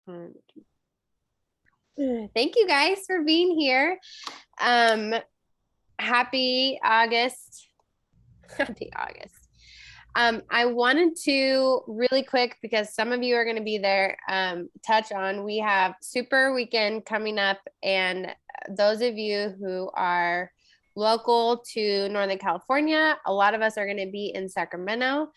Thank you guys for being here. Happy August. Happy August. I wanted to really quick, because some of you are going to be there, touch on, we have Super Weekend coming up, and those of you who are local to Northern California, a lot of us are going to be in Sacramento.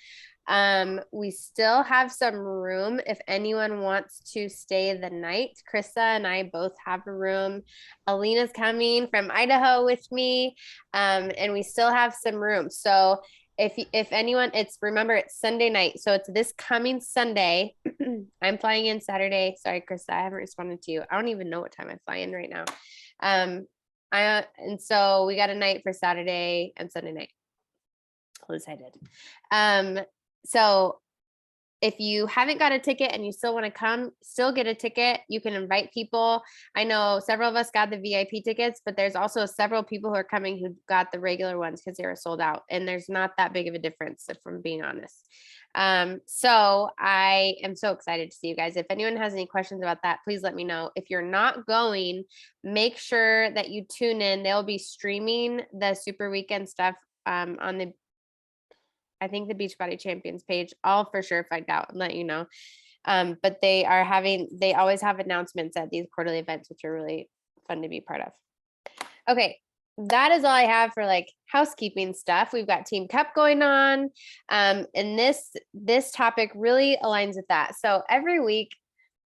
We still have some room if anyone wants to stay the night. Krista and I both have a room. Alina's coming from Idaho with me, and we still have some room. So if anyone, remember, it's Sunday night, so it's this coming Sunday. I'm flying in Saturday. Sorry, Krista, I haven't responded to you. I don't even know what time I fly in right now. And so we got a night for Saturday and Sunday night. At least I did. So if you haven't got a ticket and you still want to come, still get a ticket. You can invite people. I know several of us got the VIP tickets, but there's also several people who are coming who got the regular ones because they were sold out. And there's not that big of a difference, if I'm being honest. So I am so excited to see you guys. If anyone has any questions about that, please let me know. If you're not going, make sure that you tune in. They'll be streaming the Super Weekend stuff on the, I think, the Beachbody Champions page. I'll for sure find out and let you know. But they always have announcements at these quarterly events, which are really fun to be part of. Okay, that is all I have for like housekeeping stuff. We've got Team Cup going on. And this topic really aligns with that. So every week,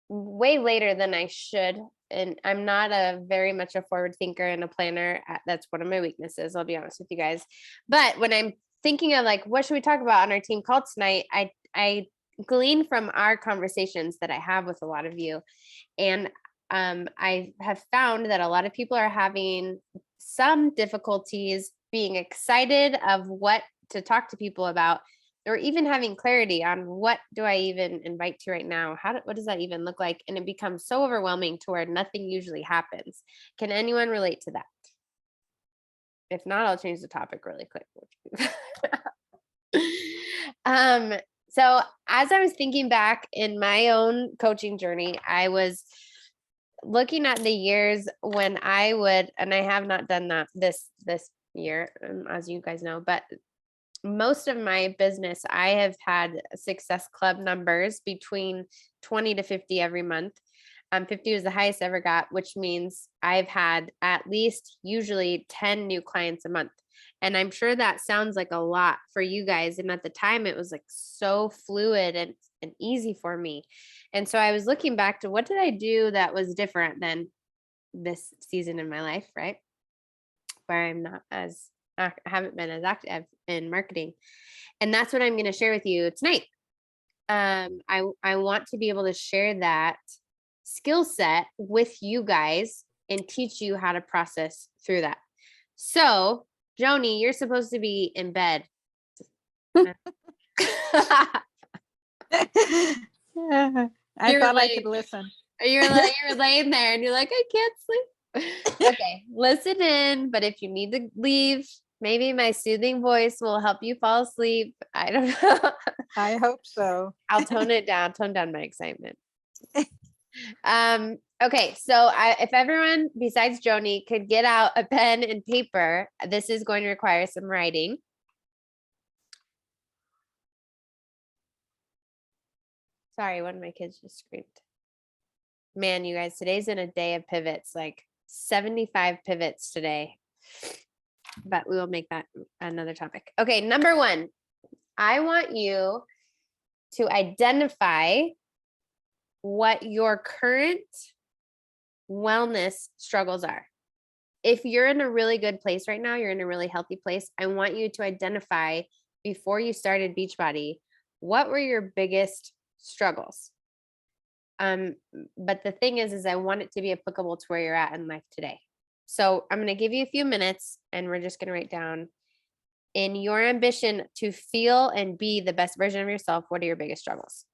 way later than I should, and I'm not very much a forward thinker and a planner. That's one of my weaknesses, I'll be honest with you guys. But when I'm thinking of like, what should we talk about on our team call tonight, I glean from our conversations that I have with a lot of you. And I have found that a lot of people are having some difficulties being excited of what to talk to people about, or even having clarity on what do I even invite to right now? What does that even look like? And it becomes so overwhelming to where nothing usually happens. Can anyone relate to that? If not, I'll change the topic really quick. So as I was thinking back in my own coaching journey, I was looking at the years when I would, and I have not done that this year, as you guys know, but most of my business, I have had Success Club numbers between 20 to 50 every month. 50 was the highest I ever got, which means I've had at least usually 10 new clients a month. And I'm sure that sounds like a lot for you guys. And at the time it was like so fluid and easy for me. And so I was looking back to what did I do that was different than this season in my life, right? Where I haven't been as active in marketing. And that's what I'm going to share with you tonight. I want to be able to share that skill set with you guys and teach you how to process through that. So, Joni, you're supposed to be in bed. I thought I could listen. You're laying there and you're like, I can't sleep. Okay, listen in. But if you need to leave, maybe my soothing voice will help you fall asleep. I don't know. I hope so. I'll tone down my excitement. Okay, so if everyone besides Joni could get out a pen and paper, this is going to require some writing. Sorry, one of my kids just screamed. Man, you guys, today's in a day of pivots, like 75 pivots today. But we will make that another topic. Okay, number 1, I want you to identify what your current wellness struggles are. If you're in a really good place right now, you're in a really healthy place, I want you to identify before you started Beachbody, what were your biggest struggles? But the thing is I want it to be applicable to where you're at in life today. So I'm going to give you a few minutes and we're just going to write down, in your ambition to feel and be the best version of yourself, what are your biggest struggles?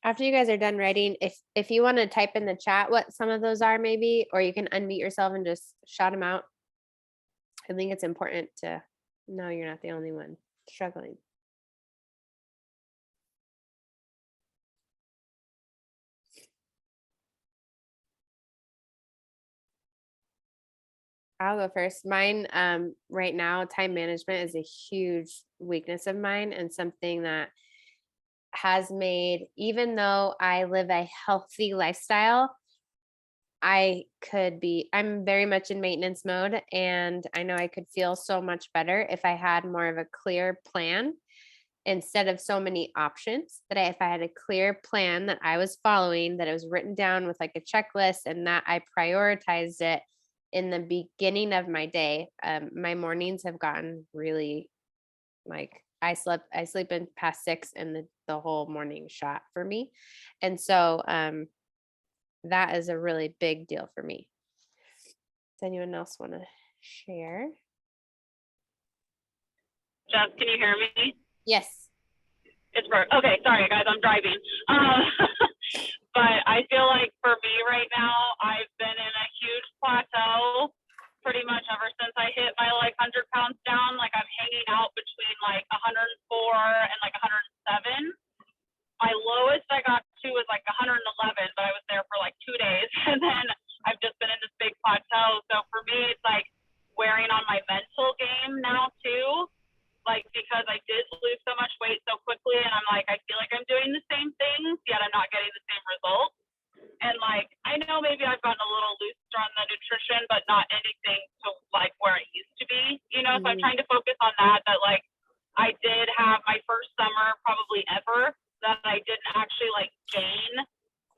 After you guys are done writing, if you want to type in the chat what some of those are, maybe, or you can unmute yourself and just shout them out. I think it's important to know you're not the only one struggling. I'll go first. Mine, right now, time management is a huge weakness of mine and something that has made, even though I live a healthy lifestyle, I'm very much in maintenance mode, and I know I could feel so much better if I had more of a clear plan instead of so many options. If I had a clear plan that I was following, that it was written down with like a checklist, and that I prioritized it in the beginning of my day. My mornings have gotten really, like, I sleep in past 6 and the whole morning shot for me. And so that is a really big deal for me. Does anyone else want to share? Jess, can you hear me? Yes. It's Brooke. Okay, sorry guys, I'm driving. But I feel like for me right now, I've been in a huge plateau pretty much ever since I hit my like 100 pounds down. Like I'm hanging out between like 104 and like 107. My lowest I got to was like 111, but I was there for like 2 days. And then I've just been in this big plateau. So for me, it's like wearing on my mental game now too. Like, because I did lose so much weight so quickly, and I'm like, I feel like I'm doing the same things, yet I'm not getting the same results. And like, I know maybe I've gotten a little looser on the nutrition, but not anything to like where it used to be, you know? So I'm trying to focus on that like I did have my first summer probably ever that I didn't actually like gain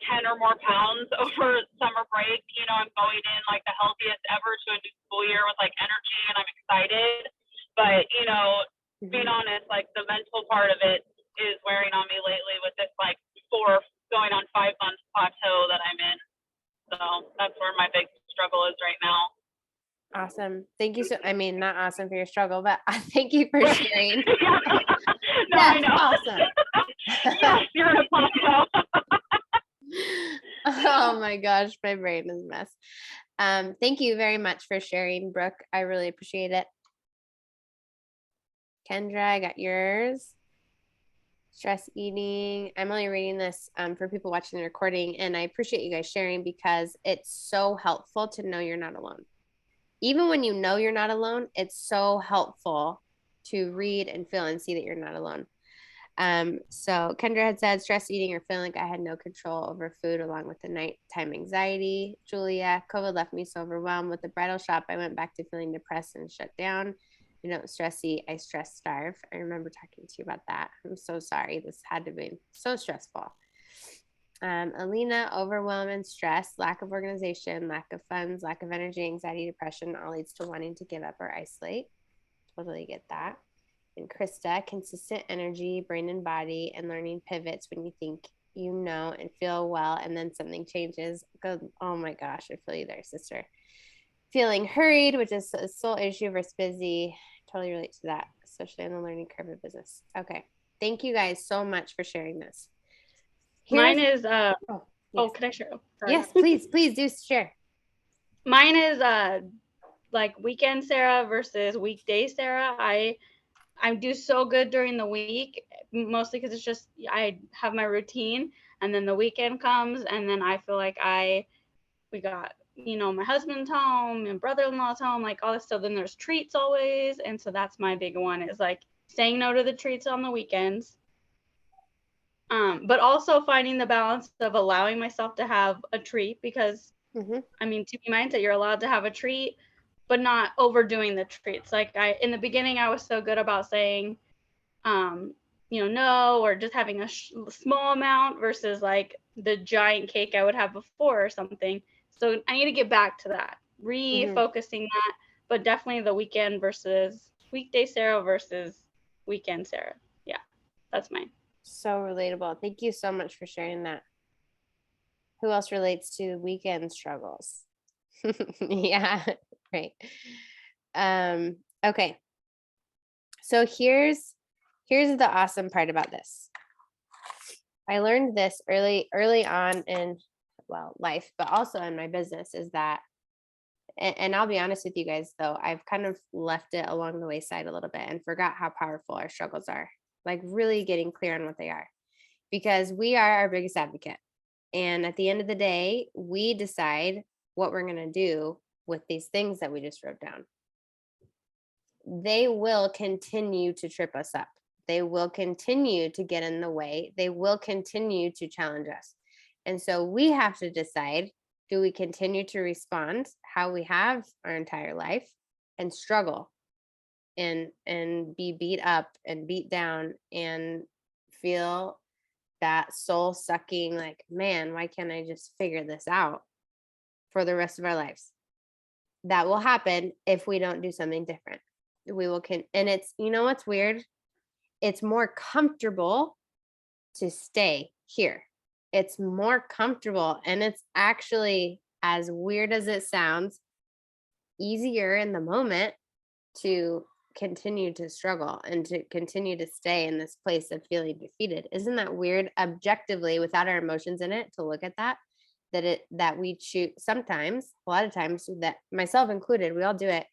10 or more pounds over summer break. You know, I'm going in like the healthiest ever to a new school year with like energy, and I'm excited. But, you know, being honest, like the mental part of it is wearing on me lately with this like going on 5 months plateau that I'm in. So that's where my big struggle is right now. Awesome. Thank you. I mean, not awesome for your struggle, but thank you for sharing. No, I know. Awesome. Yes, you're in a plateau. Oh my gosh, my brain is a mess. Thank you very much for sharing, Brooke. I really appreciate it. Kendra, I got yours. Stress eating. I'm only reading this for people watching the recording, and I appreciate you guys sharing because it's so helpful to know you're not alone. Even when you know you're not alone, it's so helpful to read and feel and see that you're not alone. So Kendra had said stress eating or feeling like I had no control over food along with the nighttime anxiety. Julia, COVID left me so overwhelmed with the bridal shop. I went back to feeling depressed and shut down. You know, stress eat, I stress starve. I remember talking to you about that. I'm so sorry. This had to be so stressful. Alina, overwhelm and stress, lack of organization, lack of funds, lack of energy, anxiety, depression, all leads to wanting to give up or isolate. Totally get that. And Krista, consistent energy, brain and body, and learning pivots when you think you know and feel well, and then something changes. Oh my gosh, I feel you there, sister. Feeling hurried, which is a sole issue versus busy. Totally relate to that, especially on the learning curve of business. Okay. Thank you guys so much for sharing this. Mine is yes. Can I share? Sorry. Yes, please do share. Mine is like weekend Sarah versus weekday Sarah. I do so good during the week, mostly because it's just I have my routine, and then the weekend comes, and then I feel like we got, you know, my husband's home and brother-in-law's home, like all this stuff. Then there's treats always, and so that's my big one, is like saying no to the treats on the weekends. But also finding the balance of allowing myself to have a treat, because I mean, to be mindset, you're allowed to have a treat, but not overdoing the treats. Like in the beginning, I was so good about saying, you know, no, or just having a small amount versus like the giant cake I would have before or something. So I need to get back to that, refocusing that, but definitely the weekend versus weekday Sarah versus weekend Sarah. Yeah, that's mine. So relatable. Thank you so much for sharing that. Who else relates to weekend struggles? Yeah, right. Okay. So here's the awesome part about this. I learned this early on in, well, life, but also in my business, is that, and I'll be honest with you guys though, I've kind of left it along the wayside a little bit and forgot how powerful our struggles are, like really getting clear on what they are, because we are our biggest advocate. And at the end of the day, we decide what we're going to do with these things that we just wrote down. They will continue to trip us up. They will continue to get in the way. They will continue to challenge us. And so we have to decide, do we continue to respond how we have our entire life and struggle and be beat up and beat down and feel that soul sucking, like, man, why can't I just figure this out for the rest of our lives? That will happen if we don't do something different. We will and it's, you know what's weird? It's more comfortable to stay here. It's more comfortable, and it's actually, as weird as it sounds, easier in the moment to continue to struggle and to continue to stay in this place of feeling defeated. Isn't that weird, objectively, without our emotions in it, to look at that we choose sometimes, a lot of times, that myself included, we all do it,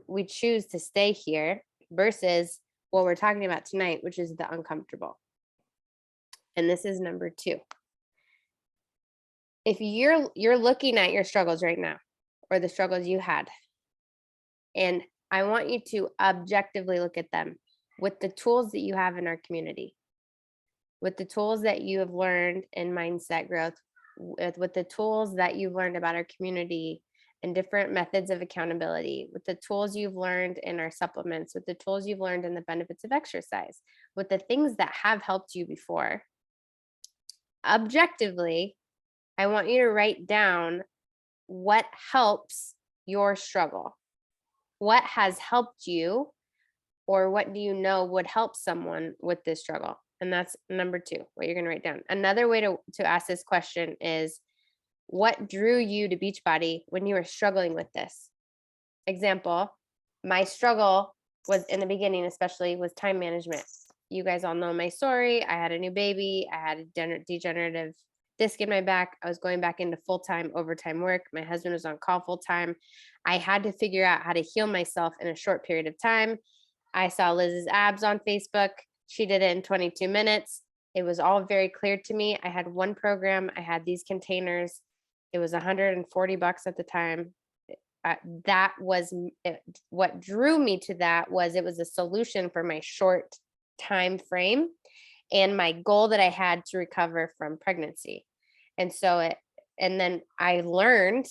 we choose to stay here versus what we're talking about tonight, which is the uncomfortable. And this is number 2. If you're looking at your struggles right now, or the struggles you had, and I want you to objectively look at them with the tools that you have in our community, with the tools that you have learned in mindset growth, with the tools that you've learned about our community and different methods of accountability, with the tools you've learned in our supplements, with the tools you've learned in the benefits of exercise, with the things that have helped you before. Objectively, I want you to write down what helps your struggle. What has helped you, or what do you know would help someone with this struggle? And that's number 2, what you're going to write down. Another way to ask this question is, what drew you to Beachbody when you were struggling with this? Example, my struggle was, in the beginning especially, was time management. You guys all know my story. I had a new baby. I had a degenerative disc in my back. I was going back into full-time overtime work. My husband was on call full-time. I had to figure out how to heal myself in a short period of time. I saw Liz's abs on Facebook. She did it in 22 minutes. It was all very clear to me. I had one program. I had these containers. It was $140 at the time. That was what drew me to that. Was it was a solution for my short time frame and my goal that I had to recover from pregnancy. And so and then I learned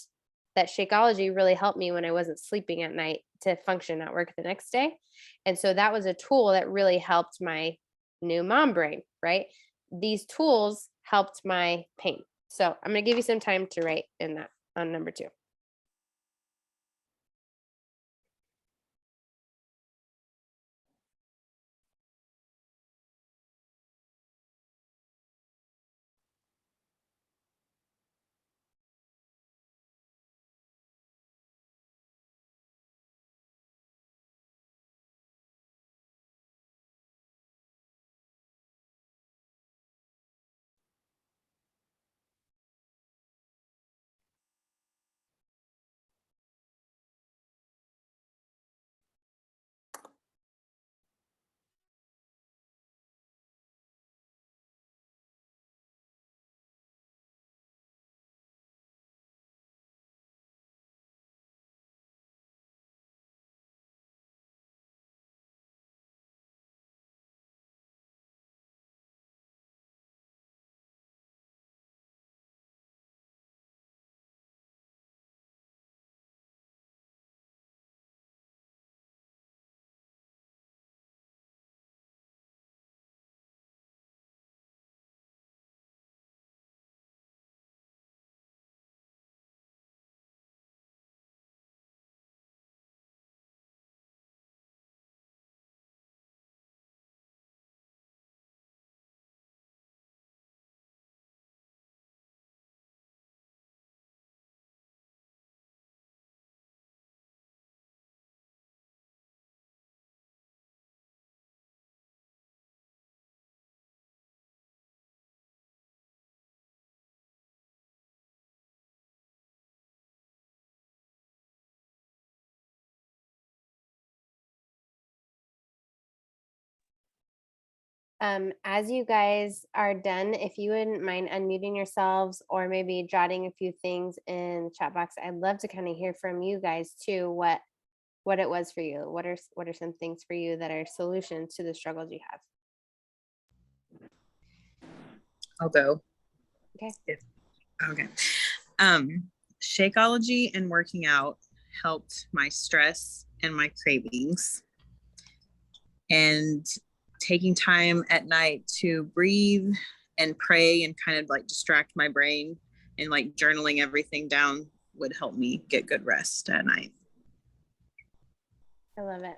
that Shakeology really helped me when I wasn't sleeping at night to function at work the next day. And so that was a tool that really helped my new mom brain, right? These tools helped my pain. So I'm going to give you some time to write in that on number 2. As you guys are done, if you wouldn't mind unmuting yourselves or maybe jotting a few things in the chat box, I'd love to kind of hear from you guys too, what it was for you. What are some things for you that are solutions to the struggles you have? I'll go. Okay. Okay. Shakeology and working out helped my stress and my cravings. And taking time at night to breathe and pray and kind of like distract my brain and like journaling everything down would help me get good rest at night. I love it.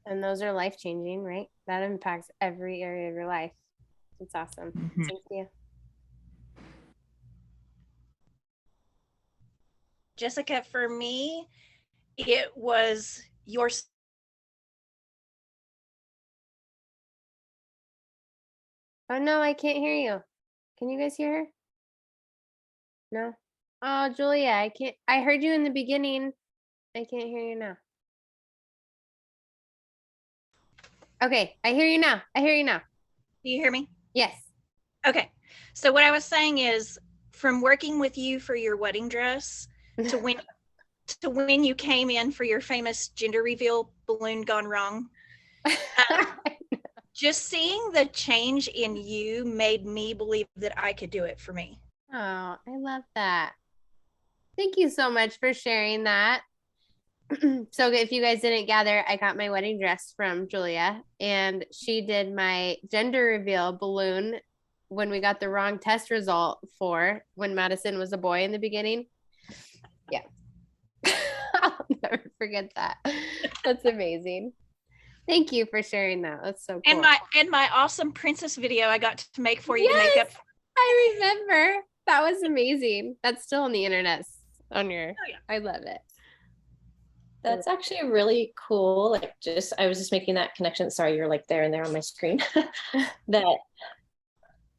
And those are life changing, right? That impacts every area of your life. It's awesome. Mhm. Thank you. Jessica, for me, it was your Oh no, I can't hear you. Can you guys hear her? No. Oh, Julia, I can't. I heard you in the beginning. I can't hear you now. Okay, I hear you now. I hear you now. Do you hear me? Yes. Okay. So what I was saying is, from working with you for your wedding dress to when you came in for your famous gender reveal balloon gone wrong, just seeing the change in you made me believe that I could do it for me. Oh, I love that. Thank you so much for sharing that. So if you guys didn't gather, I got my wedding dress from Julia, and she did my gender reveal balloon when we got the wrong test result for when Madison was a boy in the beginning. Yeah. I'll never forget that. That's amazing. Thank you for sharing that. That's so cool. And my awesome princess video I got to make for you to make up. I remember. That was amazing. That's still on the internet on your, Oh, yeah. I love it. That's actually really cool. Like I was just making that connection. Sorry, you're like there and there on my screen. That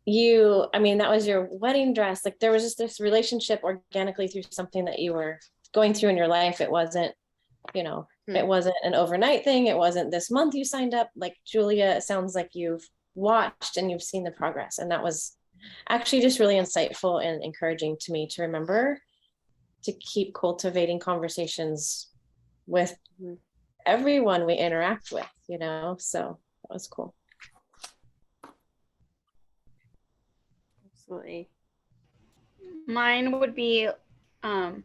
that was your wedding dress. Like there was just this relationship organically through something that you were going through in your life. It wasn't, it wasn't an overnight thing. It wasn't this month you signed up. Like Julia, it sounds like you've watched and you've seen the progress. And that was actually just really insightful and encouraging to me to remember to keep cultivating conversations with everyone we interact with, so that was cool. Absolutely. Mine would be the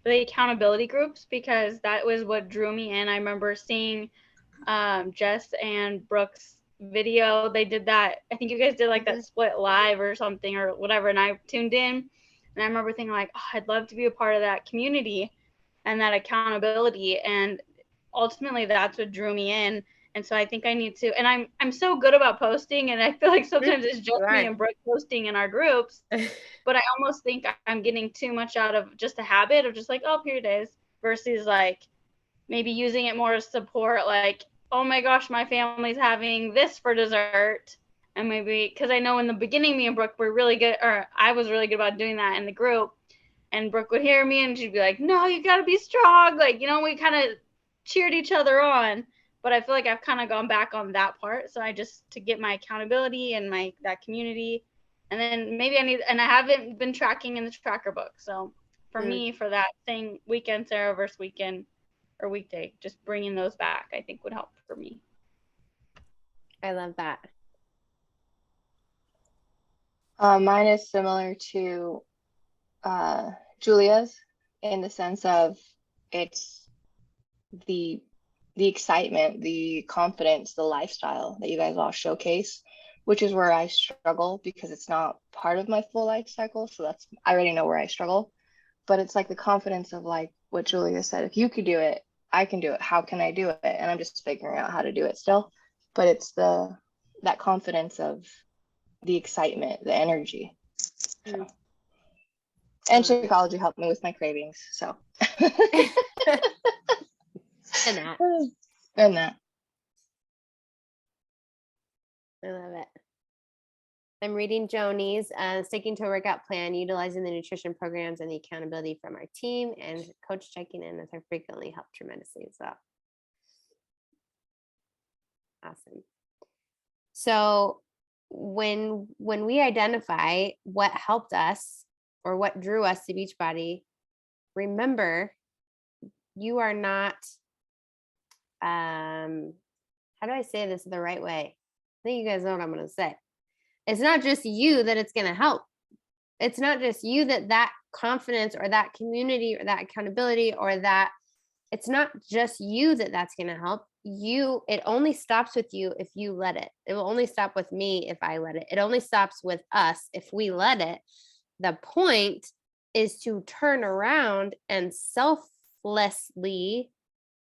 accountability groups, because that was what drew me in. I remember seeing Jess and Brooke's video. They did that. I think you guys did like that split live or something or whatever. And I tuned in and I remember thinking like, oh, I'd love to be a part of that community and that accountability. And ultimately that's what drew me in. And so I think I need to, and I'm so good about posting, and I feel like sometimes it's just me and Brooke posting in our groups, but I almost think I'm getting too much out of just a habit of just like, oh, here it is, versus like maybe using it more as support, like, oh my gosh, my family's having this for dessert. And maybe, because I know in the beginning, me and Brooke were really good, or I was really good about doing that in the group. And Brooke would hear me and she'd be like, no, you got to be strong. Like, we kind of cheered each other on. But I feel like I've kind of gone back on that part. So I just, to get my accountability and that community. And then maybe I haven't been tracking in the tracker book. So for me, for that thing, weekend Sarah versus weekend or weekday, just bringing those back, I think would help for me. I love that. Mine is similar to Julia's in the sense of it's the excitement, the confidence, the lifestyle that you guys all showcase, which is where I struggle because it's not part of my full life cycle. So I already know where I struggle, but it's like the confidence of like what Julia said, if you could do it, I can do it. How can I do it? And I'm just figuring out how to do it still, but it's that confidence of the excitement, the energy. So. And Shakeology helped me with my cravings, so. And that. And that. I love it. I'm reading Joni's, sticking to a workout plan, utilizing the nutrition programs and the accountability from our team, and coach checking in as I frequently help tremendously as well. Awesome. So when we identify what helped us or what drew us to Beachbody, remember you are not, how do I say this the right way? I think you guys know what I'm going to say. It's not just you that it's going to help. It's not just you that confidence or that community or that accountability or that, it's not just you that's going to help you. It only stops with you if you let it. It will only stop with me if I let it. It only stops with us if we let it. The point is to turn around and selflessly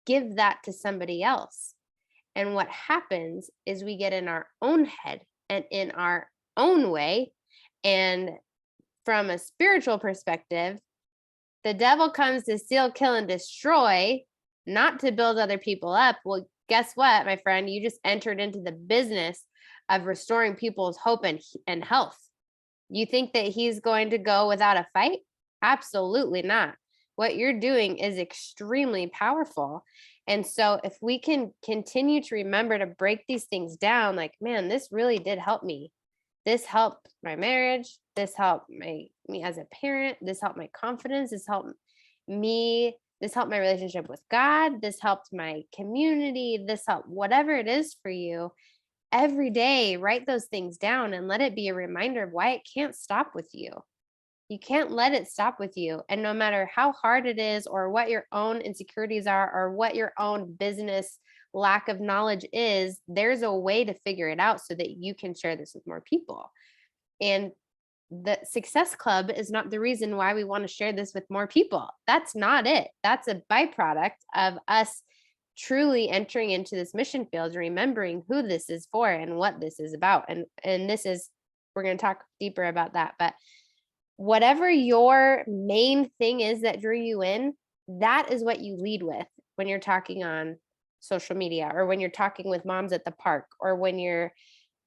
give that to somebody else. And what happens is we get in our own head and in our own way. And from a spiritual perspective, the devil comes to steal, kill, and destroy, not to build other people up. Well, guess what, my friend? You just entered into the business of restoring people's hope and health. You think that he's going to go without a fight? Absolutely not. What you're doing is extremely powerful. And so if we can continue to remember to break these things down, like, man, this really did help me. This helped my marriage. This helped me as a parent. This helped my confidence. This helped me. This helped my relationship with God. This helped my community. This helped whatever it is for you. Every day, write those things down and let it be a reminder of why it can't stop with you. You can't let it stop with you. And no matter how hard it is or what your own insecurities are or what your own business lack of knowledge is, there's a way to figure it out so that you can share this with more people. And the Success Club is not the reason why we want to share this with more people. That's not it. That's a byproduct of us truly entering into this mission field, remembering who this is for and what this is about. And this is, we're going to talk deeper about that, but whatever your main thing is that drew you in, that is what you lead with when you're talking on social media or when you're talking with moms at the park or when you're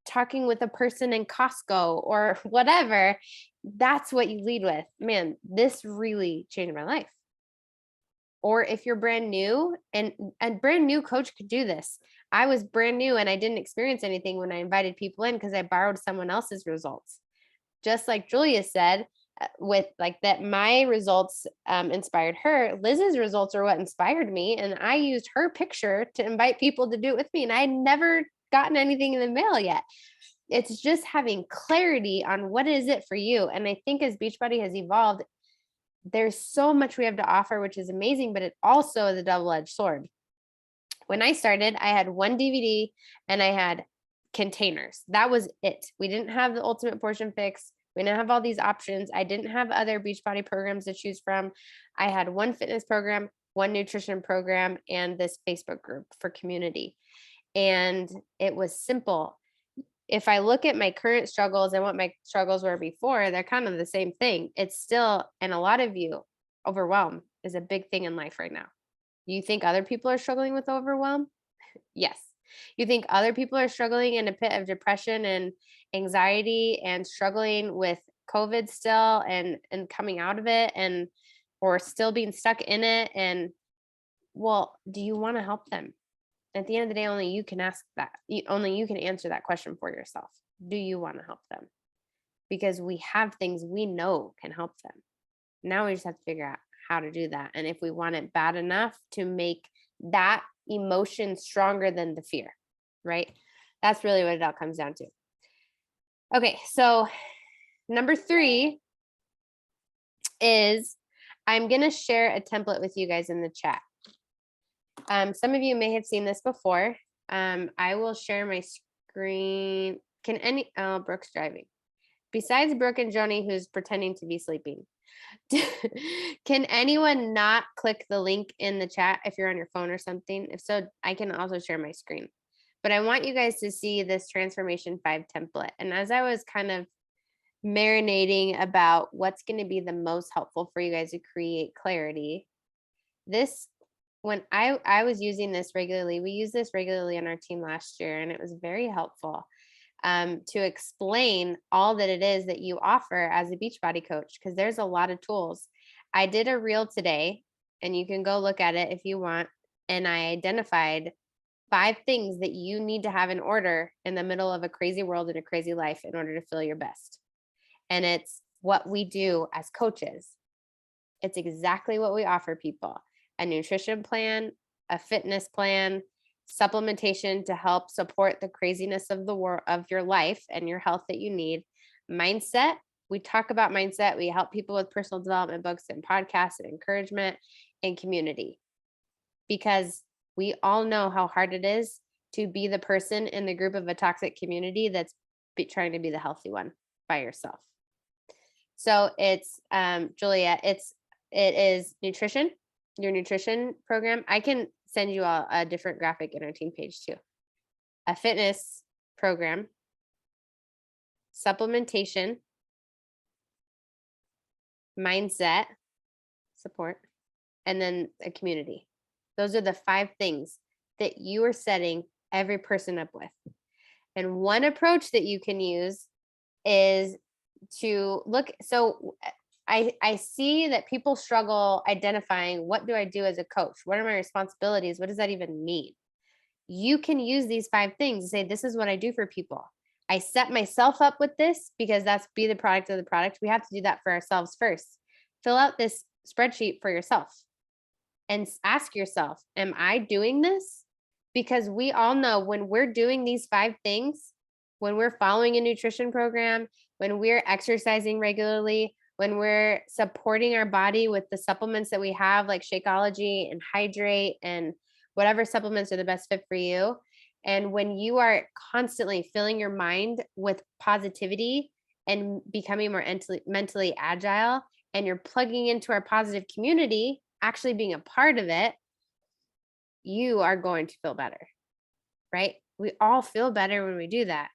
talking with a person in Costco or whatever. That's what you lead with. Man, this really changed my life. Or if you're brand new, and a brand new coach could do this. I was brand new and I didn't experience anything when I invited people in because I borrowed someone else's results. Just like Julia said, with like that, my results inspired her. Liz's results are what inspired me. And I used her picture to invite people to do it with me. And I had never gotten anything in the mail yet. It's just having clarity on what is it for you. And I think as Beachbody has evolved, there's so much we have to offer, which is amazing, but it also is a double-edged sword. When I started, I had one DVD and I had containers. That was it. We didn't have the ultimate portion fix. We didn't have all these options. I didn't have other Beachbody programs to choose from. I had one fitness program, one nutrition program, and this Facebook group for community. And it was simple. If I look at my current struggles and what my struggles were before, they're kind of the same thing. It's still, and a lot of you, overwhelm is a big thing in life right now. You think other people are struggling with overwhelm? Yes. You think other people are struggling in a pit of depression and anxiety and struggling with COVID still and coming out of it and or still being stuck in it. And well, do you want to help them? At the end of the day, only you can ask that. Only you can answer that question for yourself. Do you want to help them? Because we have things we know can help them. Now we just have to figure out how to do that. And if we want it bad enough to make that emotion stronger than the fear, right? That's really what it all comes down to. Okay, so number 3 is I'm going to share a template with you guys in the chat. Some of you may have seen this before. I will share my screen. Brooke's driving. Besides Brooke and Joni, who's pretending to be sleeping, can anyone not click the link in the chat if you're on your phone or something? If so, I can also share my screen. But I want you guys to see this Transformation 5 template. And as I was kind of marinating about what's going to be the most helpful for you guys to create clarity, when I was using this regularly, we used this regularly on our team last year, and it was very helpful to explain all that it is that you offer as a Beachbody coach, because there's a lot of tools. I did a reel today, and you can go look at it if you want, and I identified 5 things that you need to have in order in the middle of a crazy world and a crazy life in order to feel your best. And it's what we do as coaches. It's exactly what we offer people: a nutrition plan, a fitness plan, supplementation to help support the craziness of the world, of your life and your health that you need, mindset. We talk about mindset. We help people with personal development books and podcasts and encouragement, and community, because we all know how hard it is to be the person in the group of a toxic community that's trying to be the healthy one by yourself. So it's Julia, it is nutrition, your nutrition program. I can send you all a different graphic in our team page too. A fitness program, supplementation, mindset support, and then a community. Those are the 5 things that you are setting every person up with. And one approach that you can use is to look. So I see that people struggle identifying, what do I do as a coach? What are my responsibilities? What does that even mean? You can use these 5 things and say, this is what I do for people. I set myself up with this because that's be the product of the product. We have to do that for ourselves first. Fill out this spreadsheet for yourself and ask yourself, am I doing this? Because we all know when we're doing these 5 things, when we're following a nutrition program, when we're exercising regularly, when we're supporting our body with the supplements that we have, like Shakeology and Hydrate and whatever supplements are the best fit for you. And when you are constantly filling your mind with positivity and becoming more mentally agile, and you're plugging into our positive community, actually being a part of it, you are going to feel better, right? We all feel better when we do that.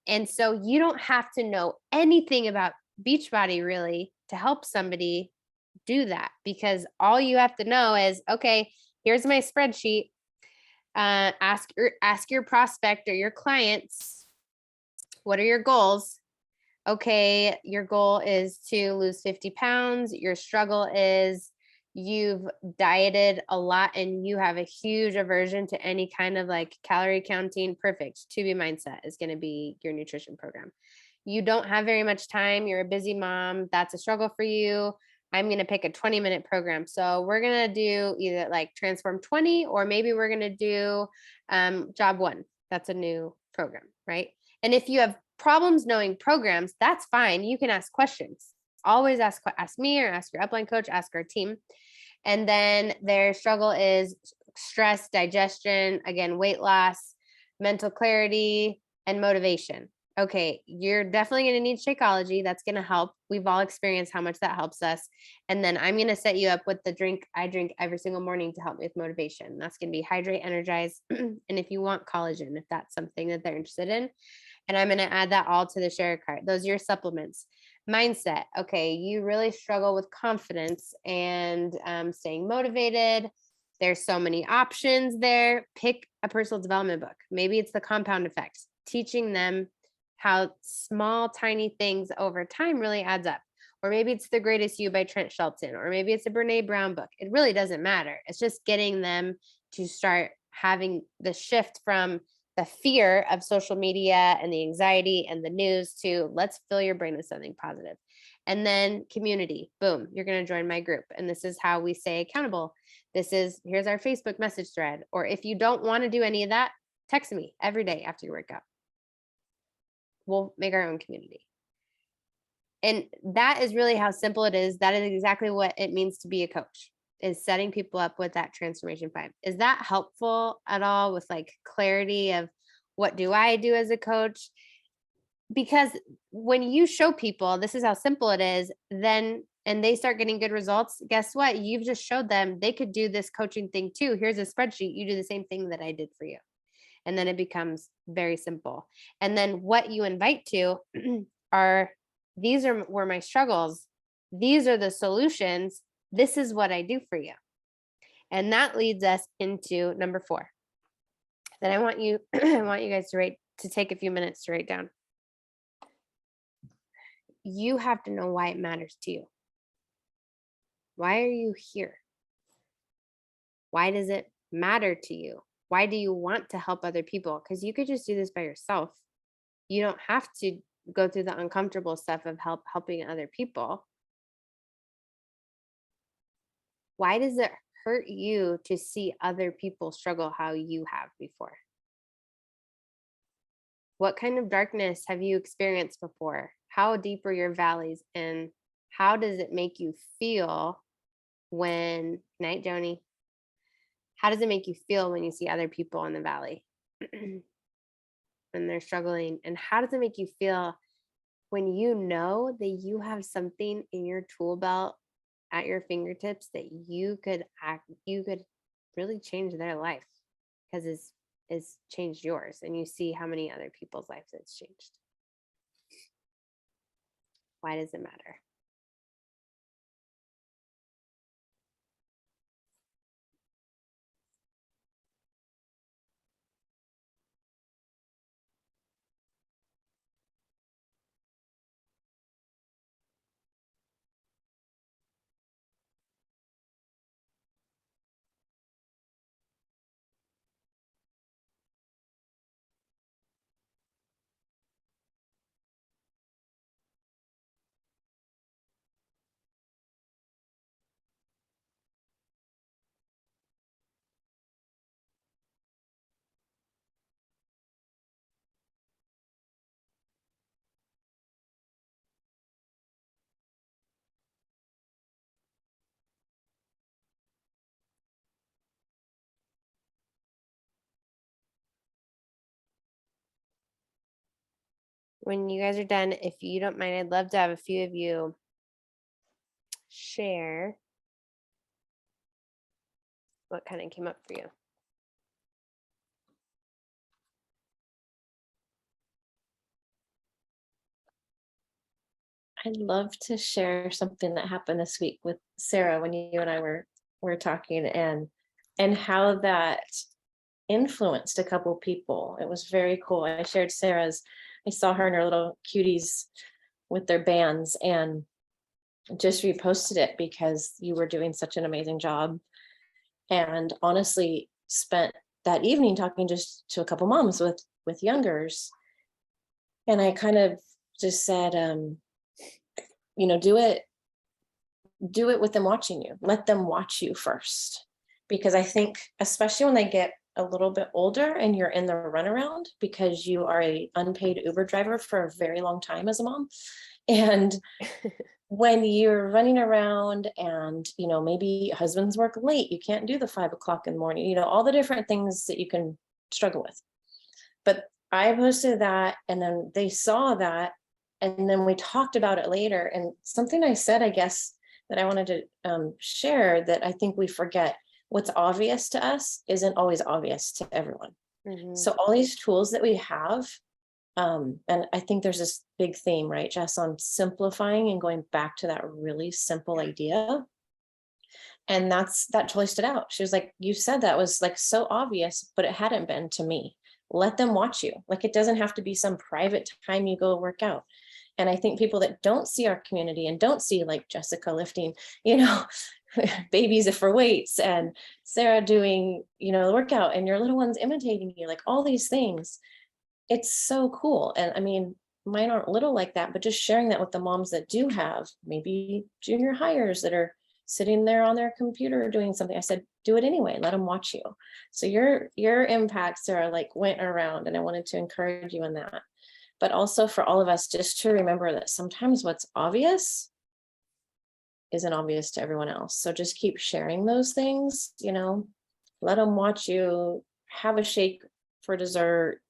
And so you don't have to know anything about Beachbody really to help somebody do that, because all you have to know is, okay, here's my spreadsheet. Ask your prospect or your clients, what are your goals? Okay, your goal is to lose 50 pounds. Your struggle is you've dieted a lot and you have a huge aversion to any kind of like calorie counting. Perfect. 2B Mindset is going to be your nutrition program. You don't have very much time. You're a busy mom. That's a struggle for you. I'm going to pick a 20-minute program. So we're going to do either like Transform 20, or maybe we're going to do Job 1. That's a new program, right? And if you have problems knowing programs, that's fine. You can ask questions. Always ask me or ask your upline coach, ask our team. And then their struggle is stress, digestion, again, weight loss, mental clarity, and motivation. Okay, you're definitely going to need Shakeology. That's going to help. We've all experienced how much that helps us. And then I'm going to set you up with the drink I drink every single morning to help me with motivation. That's going to be Hydrate, Energize, and if you want collagen, if that's something that they're interested in. And I'm going to add that all to the share cart. Those are your supplements. Mindset. Okay, you really struggle with confidence and staying motivated. There's so many options there. Pick a personal development book. Maybe it's The Compound Effect, teaching them how small, tiny things over time really adds up. Or maybe it's The Greatest You by Trent Shelton, or maybe it's a Brene Brown book. It really doesn't matter. It's just getting them to start having the shift from the fear of social media and the anxiety and the news to let's fill your brain with something positive. And then community, boom, you're going to join my group. And this is how we stay accountable. Here's our Facebook message thread. Or if you don't want to do any of that, text me every day after your workout. We'll make our own community. And that is really how simple it is. That is exactly what it means to be a coach, is setting people up with that transformation 5. Is that helpful at all with like clarity of what do I do as a coach? Because when you show people this is how simple it is, then, and they start getting good results, guess what? You've just showed them they could do this coaching thing too. Here's a spreadsheet. You do the same thing that I did for you. And then it becomes very simple. And then what you invite to were my struggles. These are the solutions. This is what I do for you. And that leads us into number 4. Then I want you guys to take a few minutes to write down. You have to know why it matters to you. Why are you here? Why does it matter to you? Why do you want to help other people? Because you could just do this by yourself. You don't have to go through the uncomfortable stuff of helping other people. Why does it hurt you to see other people struggle how you have before? What kind of darkness have you experienced before? How deep are your valleys? And how does it make you feel when, night, Joni, how does it make you feel when you see other people in the valley when they're struggling? And how does it make you feel when you know that you have something in your tool belt at your fingertips that you could really change their life because it's changed yours, and you see how many other people's lives it's changed? Why does it matter? When you guys are done, if you don't mind, I'd love to have a few of you share what kind of came up for you. I'd love to share something that happened this week with Sarah when you and I were talking, and how that influenced a couple people. It was very cool. I shared Sarah's, I saw her and her little cuties with their bands and just reposted it because you were doing such an amazing job. And honestly, spent that evening talking just to a couple moms with youngers. And I kind of just said, you know, do it with them watching you. Let them watch you first. Because I think, especially when they get a little bit older and you're in the runaround, because you are a unpaid Uber driver for a very long time as a mom. And when you're running around and, you know, maybe husbands work late, you can't do the 5 o'clock in the morning, you know, all the different things that you can struggle with. But I posted that and then they saw that. And then we talked about it later. And something I said, I guess, that I wanted to share that I think we forget. What's obvious to us isn't always obvious to everyone. Mm-hmm. So all these tools that we have, and I think there's this big theme, right, Jess, on simplifying and going back to that really simple idea. And that totally stood out. She was like, you said that was like so obvious, but it hadn't been to me. Let them watch you. Like, it doesn't have to be some private time you go work out. And I think people that don't see our community and don't see like Jessica lifting, you know, babies for weights and Sarah doing, you know, the workout and your little ones imitating you, like all these things. It's so cool. And I mean, mine aren't little like that, but just sharing that with the moms that do have maybe junior hires that are sitting there on their computer doing something. I said, do it anyway, let them watch you. So your impact, Sarah, like went around, and I wanted to encourage you in that. But also for all of us, just to remember that sometimes what's obvious isn't obvious to everyone else. So just keep sharing those things, you know, let them watch you, have a shake for dessert.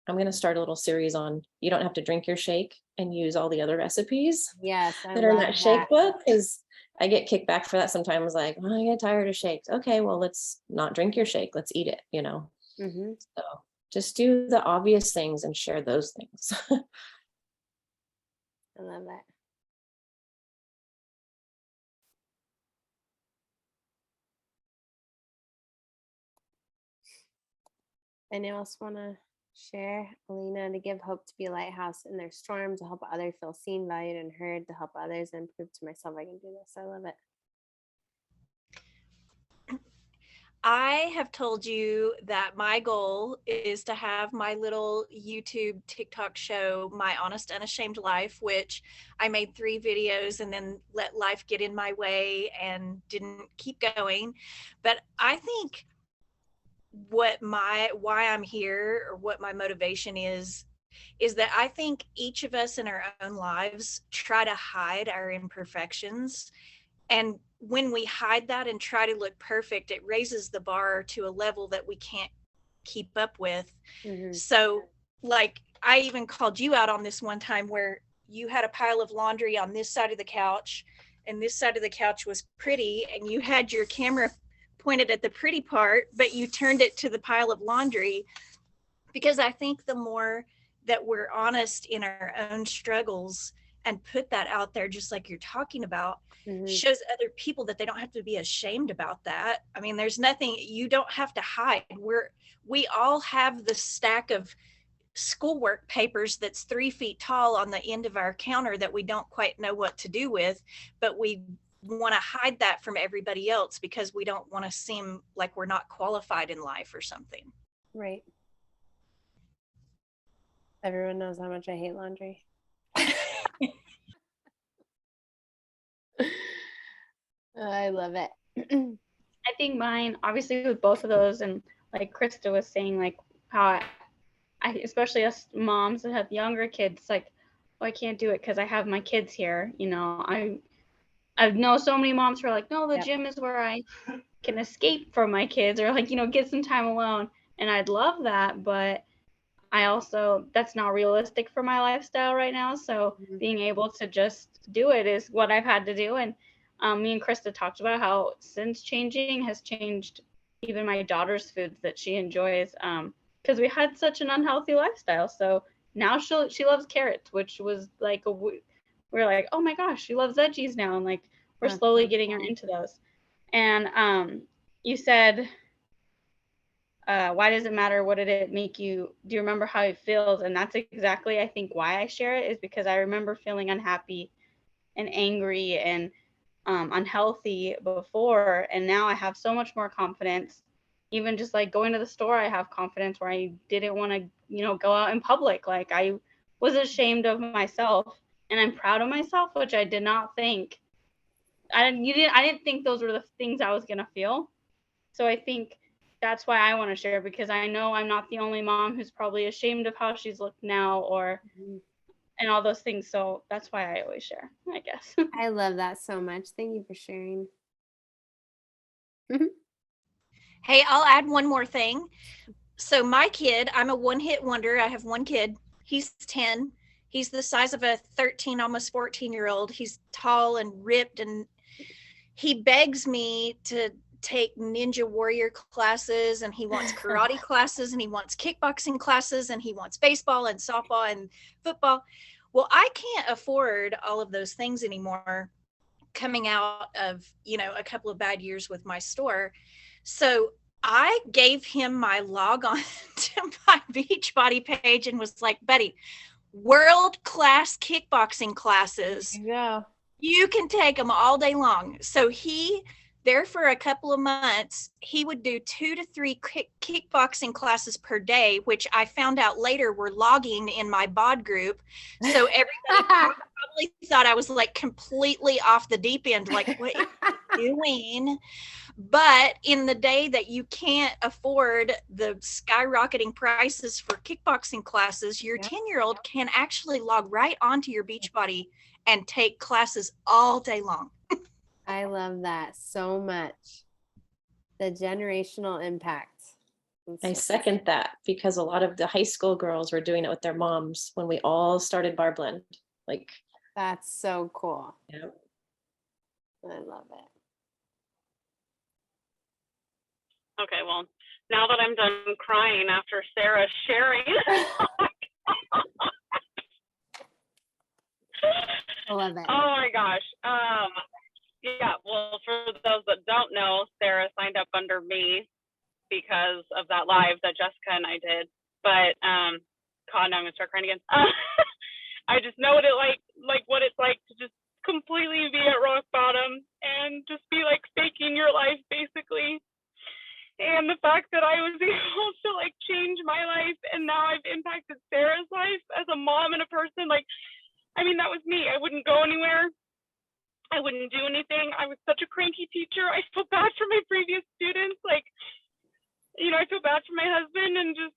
I'm going to start a little series on, you don't have to drink your shake and use all the other recipes Yes, that are in that shake book, because I get kickback for that sometimes, like, oh, I get tired of shakes. Okay, well, let's not drink your shake. Let's eat it, you know? Mm-hmm. So just do the obvious things and share those things. I love that. Anyone else want to share? Alina, to give hope, to be a lighthouse in their storm, to help others feel seen, valued, and heard, to help others, and prove to myself I can do this. I love it. I have told you that my goal is to have my little YouTube TikTok show, My Honest Unashamed Life, which I made 3 videos and then let life get in my way and didn't keep going. But I think why I'm here, or what my motivation is that I think each of us in our own lives try to hide our imperfections. And when we hide that and try to look perfect, it raises the bar to a level that we can't keep up with. Mhm. So, like, I even called you out on this one time where you had a pile of laundry on this side of the couch, and this side of the couch was pretty, and you had your camera pointed at the pretty part, but you turned it to the pile of laundry. Because I think the more that we're honest in our own struggles and put that out there, just like you're talking about, Mhm. shows other people that they don't have to be ashamed about that. I mean, there's nothing you don't have to hide. We all have the stack of schoolwork papers that's 3 feet tall on the end of our counter that we don't quite know what to do with, but we want to hide that from everybody else because we don't want to seem like we're not qualified in life or something. Right. Everyone knows how much I hate laundry. I love it. I think mine, obviously, with both of those, and like Krista was saying, like how I especially us moms that have younger kids, like, oh, I can't do it because I have my kids here. You know, I know so many moms who are like, no, the Yep. gym is where I can escape from my kids, or like, you know, get some time alone. And I'd love that, but I also, that's not realistic for my lifestyle right now. So Mhm. being able to just do it is what I've had to do. And me and Krista talked about how since changing has changed even my daughter's foods that she enjoys, because we had such an unhealthy lifestyle. So now she loves carrots, which was like we're like, oh my gosh, she loves veggies now, and like we're That's slowly so getting her cool. into those. And you said, why does it matter? What did it make you? Do you remember how it feels? And that's exactly, I think, why I share it, is because I remember feeling unhappy and angry and unhealthy before, and now I have so much more confidence. Even just like going to the store, I have confidence where I didn't want to, you know, go out in public. Like I was ashamed of myself, and I'm proud of myself, which I did not think. I didn't think those were the things I was gonna feel. So I think that's why I want to share, because I know I'm not the only mom who's probably ashamed of how she's looked now, or Mhm. and all those things. So that's why I always share, I guess. I love that so much. Thank you for sharing. Hey, I'll add one more thing. So my kid, I'm a one-hit wonder. I have one kid. He's 10. He's the size of a 13, almost 14-year-old. He's tall and ripped, and he begs me to take ninja warrior classes, and he wants karate classes, and he wants kickboxing classes, and he wants baseball and softball and football. Well, I can't afford all of those things anymore, coming out of, you know, a couple of bad years with my store. So I gave him my log on to my Beachbody page and was like, buddy, world-class kickboxing classes. There you go. You can take them all day long. So there for a couple of months, he would do 2 to 3 kickboxing classes per day, which I found out later were logging in my bod group. So everybody probably thought I was like completely off the deep end, like, what are you doing? But in the day that you can't afford the skyrocketing prices for kickboxing classes, your 10-year-old can actually log right onto your Beachbody and take classes all day long. I love that so much. The generational impact. I second that, because a lot of the high school girls were doing it with their moms when we all started Bar Blend. Like, That's so cool. yeah. I love it. Okay, well, now that I'm done crying after Sarah sharing, I love it. oh my gosh. Yeah, well, for those that don't know, Sarah signed up under me because of that live that Jessica and I did. But God, now I'm gonna start crying again. I just know what what it's like to just completely be at rock bottom and just be like faking your life, basically. I was such a cranky teacher. I feel bad for my previous students. Like, I feel bad for my husband, and just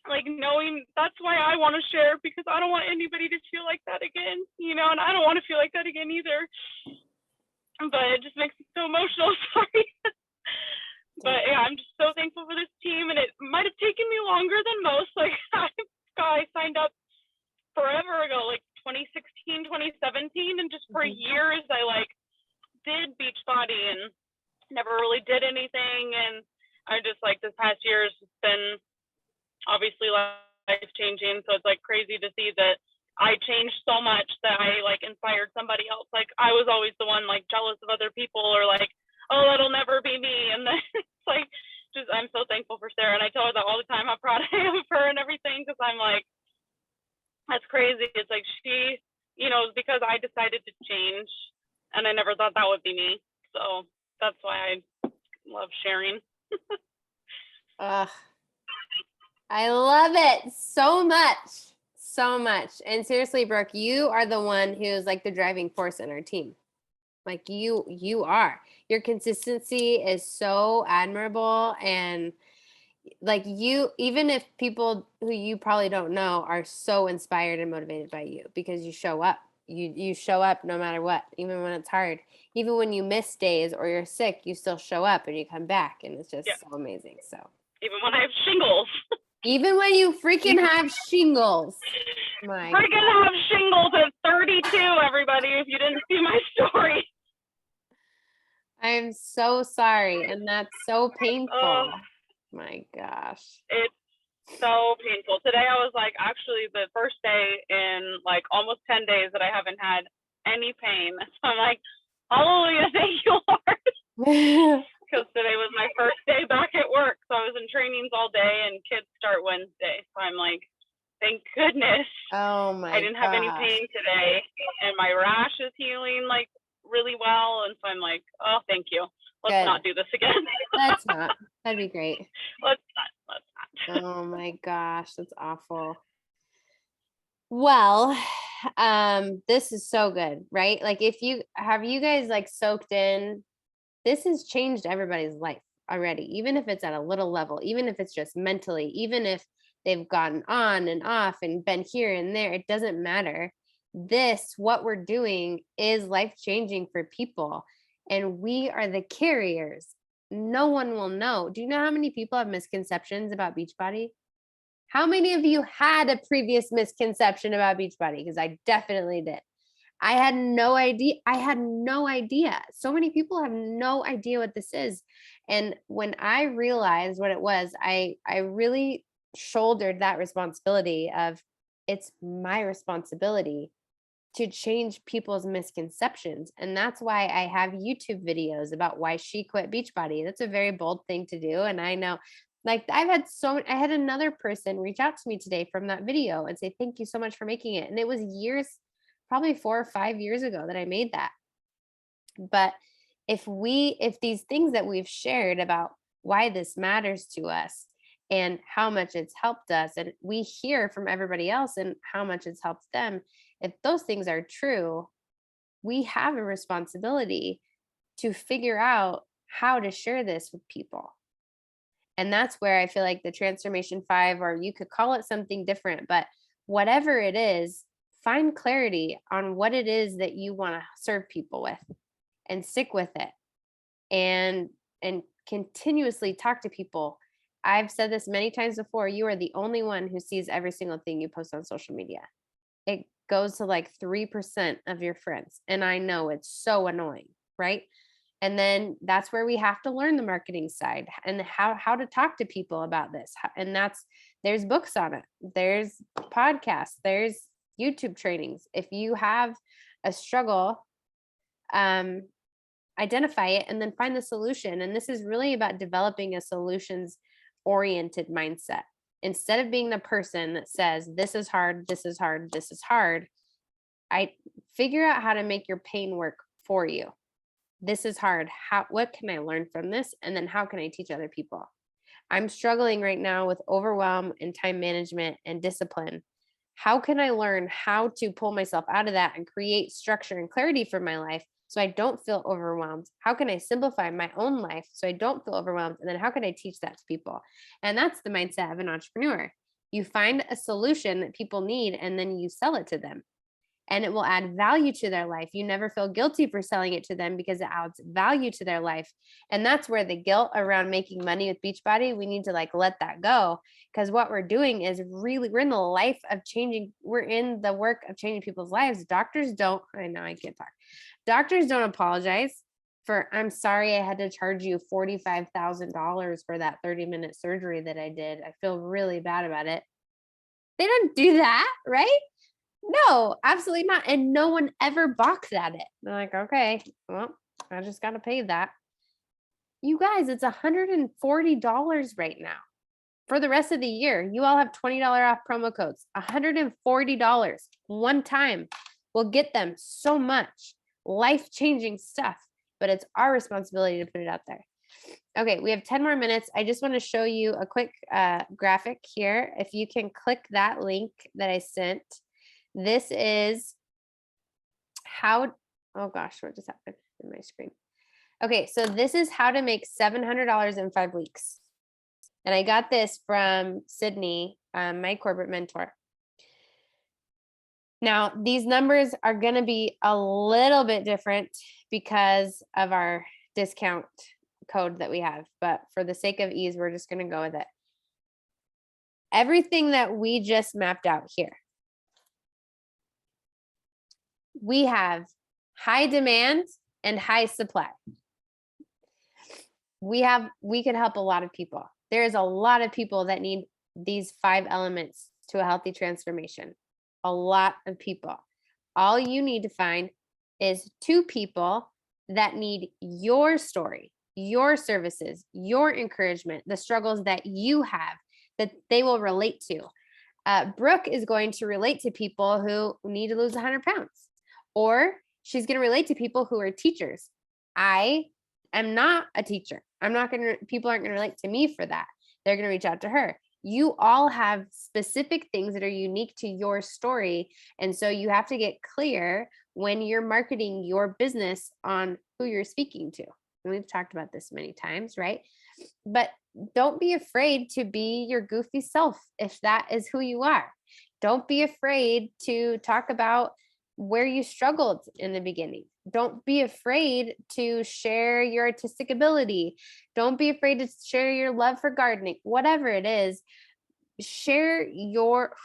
like knowing that's why I want to share, because I don't want anybody to feel like that again, and I don't want to feel like that again either. But it just makes me so emotional. Sorry. But yeah, I'm just so thankful for this team, and it might have taken me longer than most. Like I signed up forever ago, like 2016, 2017, and just for years I like did Beachbody and never really did anything. And I just like this past year has been obviously life changing. So it's like crazy to see that I changed so much that I like inspired somebody else. Like I was always the one like jealous of other people, or like, oh, that'll never be me. And then it's like, just I'm so thankful for Sarah, and I tell her that all the time how proud I am of her and everything, because I'm like, that's crazy. It's like she, because I decided to change, and I never thought that would be me. So that's why I love sharing. Ugh. I love it so much. So much. And seriously, Brooke, you are the one who's like the driving force in our team. Like you are. Your consistency is so admirable, and like you, even if people who you probably don't know are so inspired and motivated by you, because you show up. You show up no matter what, even when it's hard. Even when you miss days or you're sick, you still show up and you come back, and it's just so amazing. So even when I have shingles. Even when you freaking have shingles. My freaking God. have shingles at 32, everybody, if you didn't see my story. I'm so sorry, and that's so painful. My gosh. It's so painful. Today I was like, actually the first day in like almost 10 days that I haven't had any pain. So I'm like, hallelujah, thank you, Lord. Because today was my first day back at work. So I was in trainings all day, and kids start Wednesday. So I'm like, thank goodness. Oh my I didn't have any gosh. pain today, and my rash is healing like really well. And so I'm like, oh, thank you. Let's Good. not do this again. Let's not. That'd be great. Let's not. Oh my gosh, that's awful. Well, this is so good, right? Like if you guys like soaked in, this has changed everybody's life already, even if it's at a little level, even if it's just mentally, even if they've gotten on and off and been here and there, it doesn't matter. What we're doing is life changing for people, and we are the carriers. No one will know. Do you know how many people have misconceptions about Beachbody? How many of you had a previous misconception about Beachbody? Because I definitely did. I had no idea. So many people have no idea what this is. And when I realized what it was, I really shouldered that responsibility of, it's my responsibility to change people's misconceptions. And that's why I have YouTube videos about why she quit Beachbody. That's a very bold thing to do. And I know, like, I had another person reach out to me today from that video and say, thank you so much for making it. And it was years, probably 4 or 5 years ago that I made that. But if these things that we've shared about why this matters to us and how much it's helped us, and we hear from everybody else and how much it's helped them, if those things are true, we have a responsibility to figure out how to share this with people. And that's where I feel like the Transformation 5, or you could call it something different, but whatever it is, find clarity on what it is that you want to serve people with, and stick with it, and continuously talk to people. I've said this many times before, you are the only one who sees every single thing you post on social media. It goes to like 3% of your friends. And I know it's so annoying, right? And then that's where we have to learn the marketing side and how to talk to people about this. And there's books on it. There's podcasts, there's YouTube trainings. If you have a struggle, identify it and then find the solution. And this is really about developing a solutions oriented mindset. Instead of being the person that says, this is hard, this is hard, this is hard, I figure out how to make your pain work for you. This is hard. What can I learn from this? And then how can I teach other people? I'm struggling right now with overwhelm and time management and discipline. How can I learn how to pull myself out of that and create structure and clarity for my life so I don't feel overwhelmed? How can I simplify my own life so I don't feel overwhelmed? And then how can I teach that to people? And that's the mindset of an entrepreneur. You find a solution that people need, and then you sell it to them. And it will add value to their life. You never feel guilty for selling it to them because it adds value to their life. And that's where the guilt around making money with Beachbody, we need to like let that go. Because what we're doing is really, we're in the life of changing, we're in the work of changing people's lives. Doctors don't, I know I can't talk. Doctors don't apologize for, I'm sorry I had to charge you $45,000 for that 30-minute surgery that I did. I feel really bad about it. They don't do that, right? No, absolutely not. And no one ever balks at it. They're like, okay, well, I just got to pay that. You guys, it's $140 right now for the rest of the year. You all have $20 off promo codes, $140 one time will get them so much life-changing stuff, but it's our responsibility to put it out there. Okay, we have 10 more minutes. I just want to show you a quick graphic here. If you can click that link that I sent. This is how, oh gosh, what just happened in my screen? Okay, so this is how to make $700 in 5 weeks. And I got this from Sydney, my corporate mentor. Now, these numbers are going to be a little bit different because of our discount code that we have. But for the sake of ease, we're just going to go with it. Everything that we just mapped out here. We have high demand and high supply. We could help a lot of people. There's a lot of people that need these 5 elements to a healthy transformation. A lot of people. All you need to find is 2 people that need your story, your services, your encouragement, the struggles that you have that they will relate to. Brooke is going to relate to people who need to lose 100 pounds. Or she's going to relate to people who are teachers. I am not a teacher. People aren't going to relate to me for that. They're going to reach out to her. You all have specific things that are unique to your story. And so you have to get clear when you're marketing your business on who you're speaking to. And we've talked about this many times, right? But don't be afraid to be your goofy self if that is who you are. Don't be afraid to talk about where you struggled in the beginning. Don't be afraid to share your artistic ability. Don't be afraid to share your love for gardening. Whatever it is, share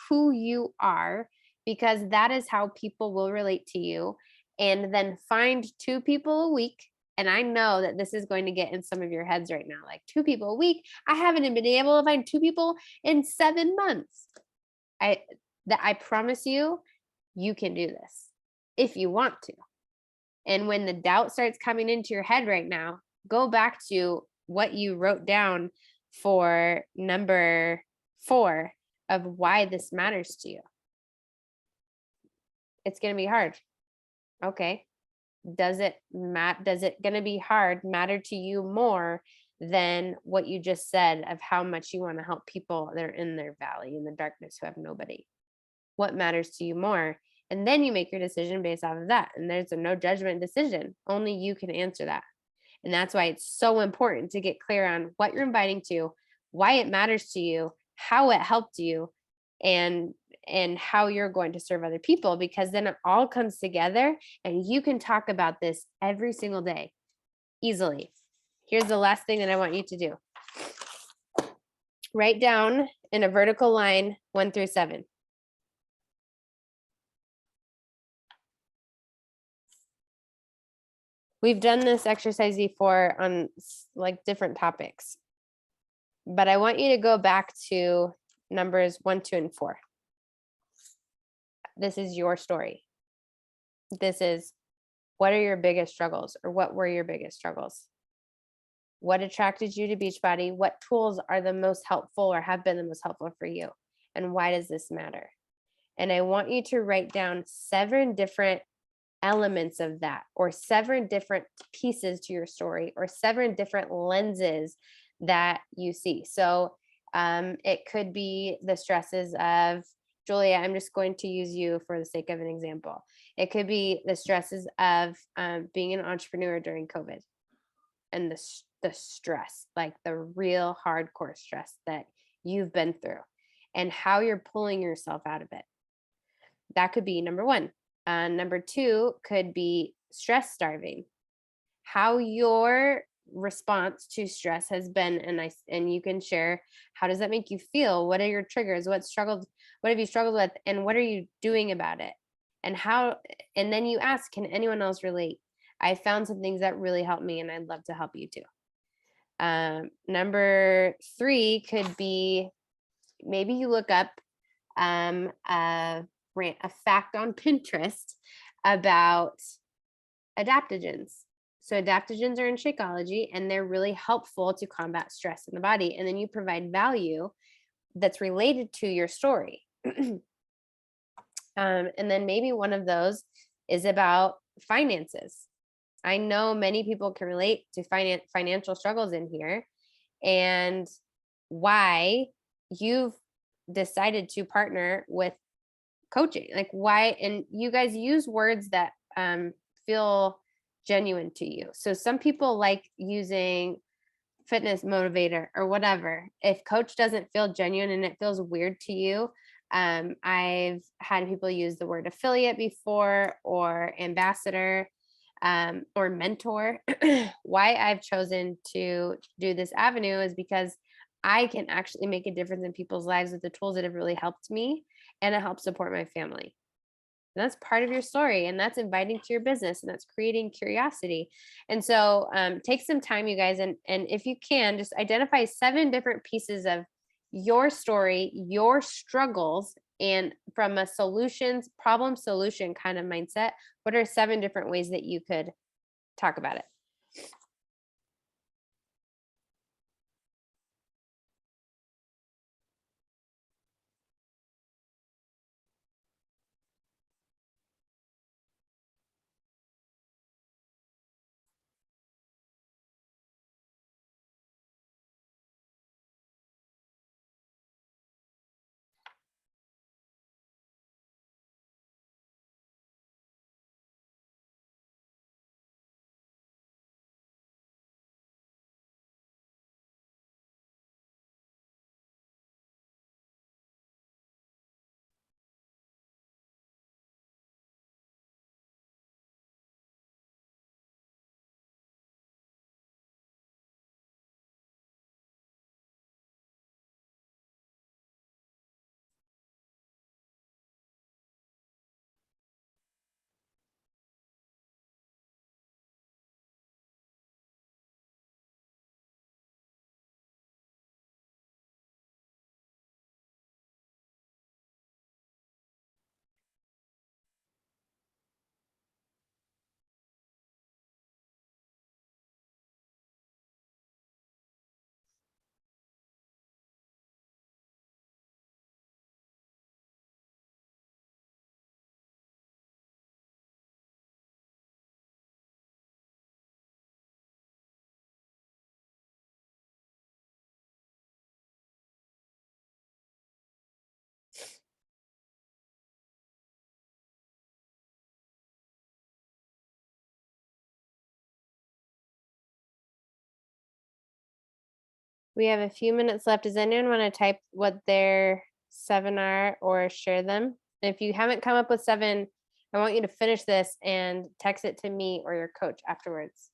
who you are, because that is how people will relate to you. And then find 2 people a week. And I know that this is going to get in some of your heads right now, like 2 people a week. I haven't been able to find 2 people in 7 months. I promise you, you can do this if you want to. And when the doubt starts coming into your head right now, go back to what you wrote down for number 4 of why this matters to you. It's going to be hard. Okay. Does it going to be hard matter to you more than what you just said of how much you want to help people that are in their valley, in the darkness, who have nobody? What matters to you more? And then you make your decision based off of that. And there's a no judgment decision. Only you can answer that. And that's why it's so important to get clear on what you're inviting to, why it matters to you, how it helped you, and how you're going to serve other people, because then it all comes together and you can talk about this every single day easily. Here's the last thing that I want you to do. Write down in a vertical line 1 through 7. We've done this exercise before on like different topics, but I want you to go back to numbers 1, 2, and 4. This is your story. This is, what are your biggest struggles, or what were your biggest struggles? What attracted you to Beachbody? What tools are the most helpful or have been the most helpful for you? And why does this matter? And I want you to write down 7 different elements of that, or 7 different pieces to your story, or 7 different lenses that you see. So it could be the stresses of, Julia, I'm just going to use you for the sake of an example. It could be the stresses of being an entrepreneur during COVID and the stress, like the real hardcore stress that you've been through and how you're pulling yourself out of it. That could be number one. Number two could be stress starving. How your response to stress has been, and you can share, how does that make you feel? What are your triggers? What have you struggled with? And what are you doing about it? And then you ask, can anyone else relate? I found some things that really helped me, and I'd love to help you too. Number three could be, maybe you look up a fact on Pinterest about adaptogens. So adaptogens are in Shakeology, and they're really helpful to combat stress in the body. And then you provide value that's related to your story. And then maybe one of those is about finances. I know many people can relate to financial struggles in here, and why you've decided to partner with coaching. Like why, and you guys use words that feel genuine to you. So some people like using fitness motivator or whatever. If coach doesn't feel genuine and it feels weird to you, I've had people use the word affiliate before, or ambassador, or mentor. Why I've chosen to do this avenue is because I can actually make a difference in people's lives with the tools that have really helped me, and it helps support my family. And that's part of your story, and that's inviting to your business, and that's creating curiosity. And so take some time, you guys, and if you can, just identify 7 different pieces of your story, your struggles, and from a problem solution kind of mindset, what are 7 different ways that you could talk about it? We have a few minutes left. Does anyone want to type what their 7 are or share them? If you haven't come up with 7, I want you to finish this and text it to me or your coach afterwards.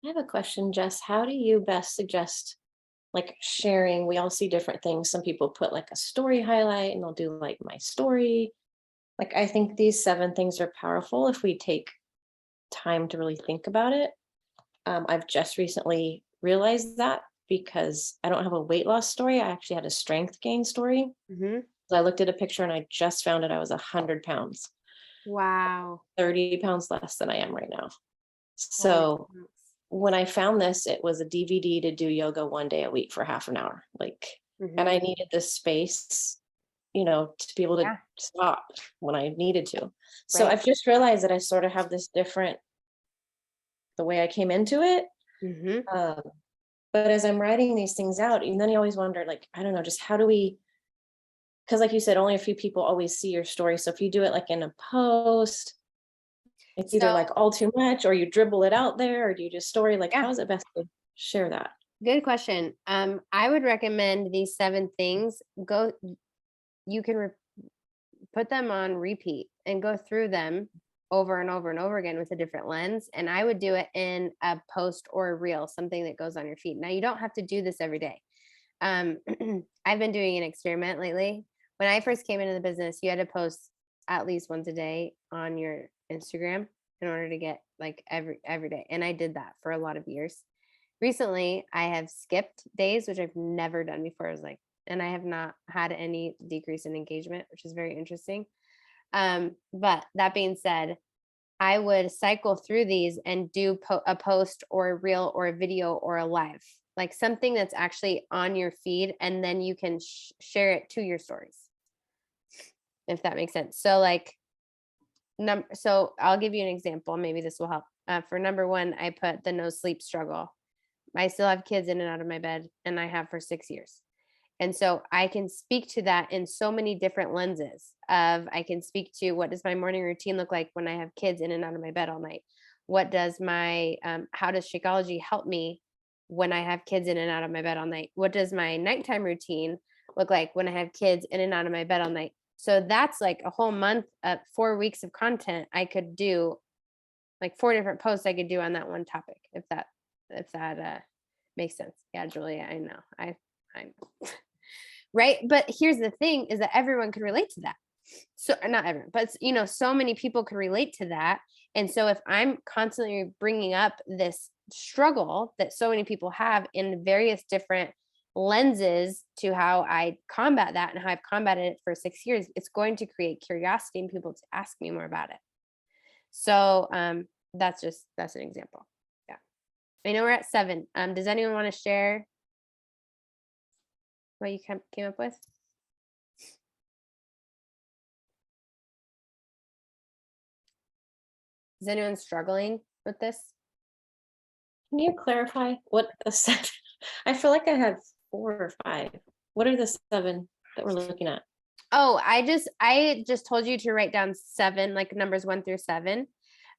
I have a question, Jess. How do you best suggest like sharing? We all see different things. Some people put like a story highlight and they'll do like my story. Like I think these 7 things are powerful if we take time to really think about it. I've just recently realized that because I don't have a weight loss story. I actually had a strength gain story. Mm-hmm. So I looked at a picture and I just found out I was 100 pounds. Wow. 30 pounds less than I am right now. So when I found this, it was a DVD to do yoga 1 day a week for half an hour. Like, and I needed this space, to be able to stop when I needed to. So Right. I've just realized that I sort of have this different, the way I came into it. But as I'm writing these things out, and then you always wonder, like, I don't know, just how do we because like you said, only a few people always see your story. So if you do it like in a post, it's either So- like all too much, or you dribble it out there, or do you just story? Like, Yeah. how is it best to share that? Good question. I would recommend these 7 things. You can put them on repeat and go through them over and over and over again with a different lens. And I would do it in a post or a reel, something that goes on your feed. Now, you don't have to do this every day. I've been doing an experiment lately. When I first came into the business, you had to post at least once a day on your Instagram in order to get like every day. And I did that for a lot of years. Recently, I have skipped days, which I've never done before. I was like, and I have not had any decrease in engagement, which is very interesting. But that being said, I would cycle through these and do a post or a reel or a video or a live, like something that's actually on your feed, and then you can share it to your stories, if that makes sense. So like, so I'll give you an example. Maybe this will help. For number 1, I put the no sleep struggle. I still have kids in and out of my bed, and I have for 6 years. And so I can speak to that in so many different lenses I can speak to, what does my morning routine look like when I have kids in and out of my bed all night? What does my, how does Shakeology help me when I have kids in and out of my bed all night? What does my nighttime routine look like when I have kids in and out of my bed all night? So that's like a whole month, 4 weeks of content I could do, like 4 different posts I could do on that one topic, if that makes sense. Yeah, Julia, I know. I know. Right. But here's the thing is that everyone can relate to that. So not everyone, but so many people can relate to that. And so if I'm constantly bringing up this struggle that so many people have in various different lenses to how I combat that and how I've combated it for 6 years, it's going to create curiosity in people to ask me more about it. So that's an example. Yeah. I know we're at 7. Does anyone want to share what you came up with? Is anyone struggling with this? Can you clarify what the 7? I feel like I had 4 or 5. What are the 7 that we're looking at? Oh, I just told you to write down 7, like numbers 1 through 7,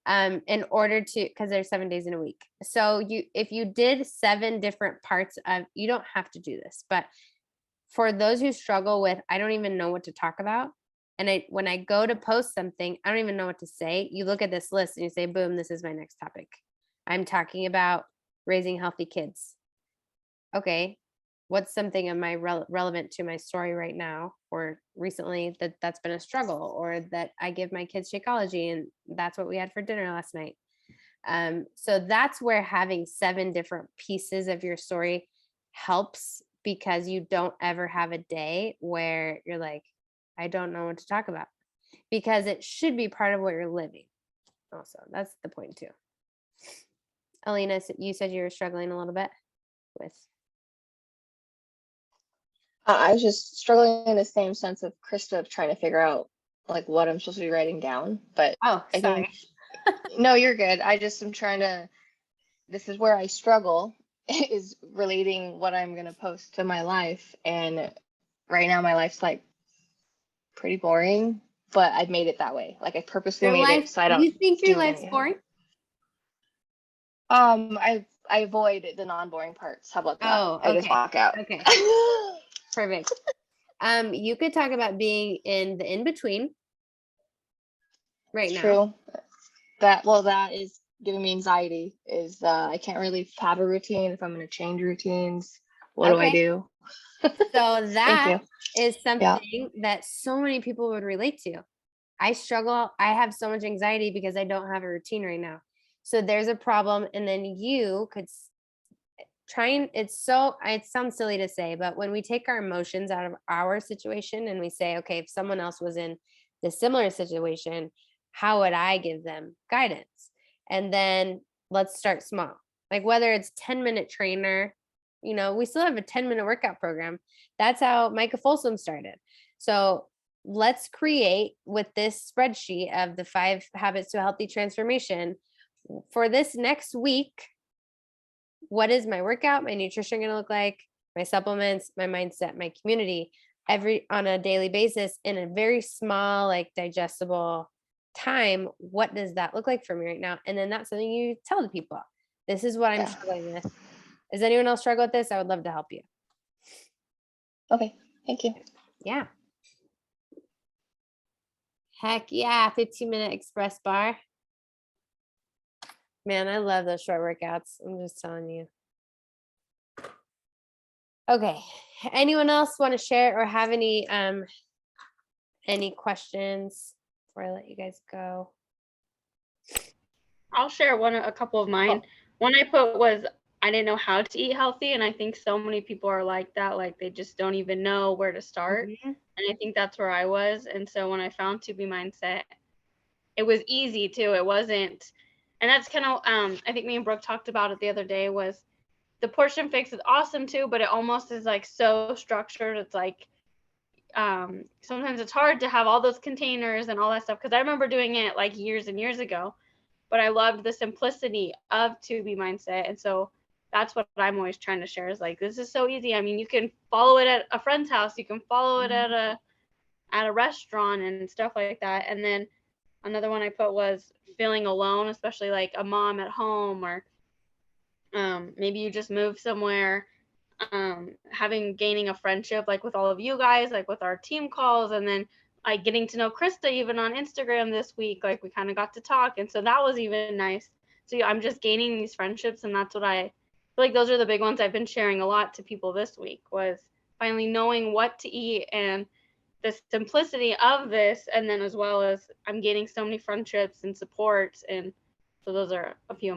in order to, because there's 7 days in a week. So if you did 7 different parts of, you don't have to do this, but for those who struggle with, I don't even know what to talk about. And when I go to post something, I don't even know what to say. You look at this list and you say, boom, this is my next topic. I'm talking about raising healthy kids. Okay, what's something of my relevant to my story right now or recently that's been a struggle, or that I give my kids Shakeology and that's what we had for dinner last night. So that's where having 7 different pieces of your story helps, because you don't ever have a day where you're like, I don't know what to talk about, because it should be part of what you're living. Also, that's the point too. Alina, you said you were struggling a little bit with. I was just struggling in the same sense of Krista, of trying to figure out like what I'm supposed to be writing down. But Oh, I sorry. think no, you're good. I just am trying to. This is where I struggle, is relating what I'm gonna post to my life, and right now my life's like pretty boring. But I've made it that way. Like I purposely made it so I don't. You think your do life's anything. boring? I avoid the non-boring parts. How about that? Oh, I just okay. walk out. Okay. Perfect. You could talk about being in the in-between right now. True. That is giving me anxiety. Is I can't really have a routine if I'm going to change routines. What do I Okay. do? So Thank that you. is something that so many people would relate to. I struggle. I have so much anxiety because I don't have a routine right now. So there's a problem. And then you could it sounds silly to say, but when we take our emotions out of our situation and we say, okay, if someone else was in the similar situation, how would I give them guidance? And then let's start small. Like whether it's 10-minute trainer, we still have a 10-minute workout program. That's how Micah Folsom started. So let's create with this spreadsheet of the 5 habits to a healthy transformation for this next week. What is my workout, my nutrition going to look like, my supplements, my mindset, my community? on a daily basis in a very small, like digestible time, what does that look like for me right now? And then that's something you tell the people. This is what I'm Yeah. struggling with. Does anyone else struggle with this? I would love to help you. Okay, thank you. Yeah. Heck yeah, 15-minute express bar. Man, I love those short workouts. I'm just telling you. Okay. Anyone else want to share or have any questions before I let you guys go? I'll share a couple of mine. One I put was I didn't know how to eat healthy, and I think so many people are like that, like they just don't even know where to start. Mhm. And I think that's where I was. And so when I found To Be Mindset, it was easy too. It wasn't, and that's kind of I think me and Brooke talked about it the other day, was the portion fix is awesome too, but it almost is like so structured. It's like sometimes it's hard to have all those containers and all that stuff, because I remember doing it like years and years ago, but I loved the simplicity of To Be Mindset. And so that's what I'm always trying to share, is like, this is so easy. I mean, you can follow it at a friend's house, you can follow it at a restaurant and stuff like that. And then another one I put was feeling alone, especially like a mom at home, or maybe you just moved somewhere, gaining a friendship like with all of you guys, like with our team calls, and then like getting to know Krista even on Instagram this week, like we kind of got to talk, and so that was even nice. So I'm just gaining these friendships, and that's what I feel like those are the big ones I've been sharing a lot to people this week, was finally knowing what to eat and the simplicity of this, and then as well as I'm gaining so many friendships and supports, and so those are a few of mine.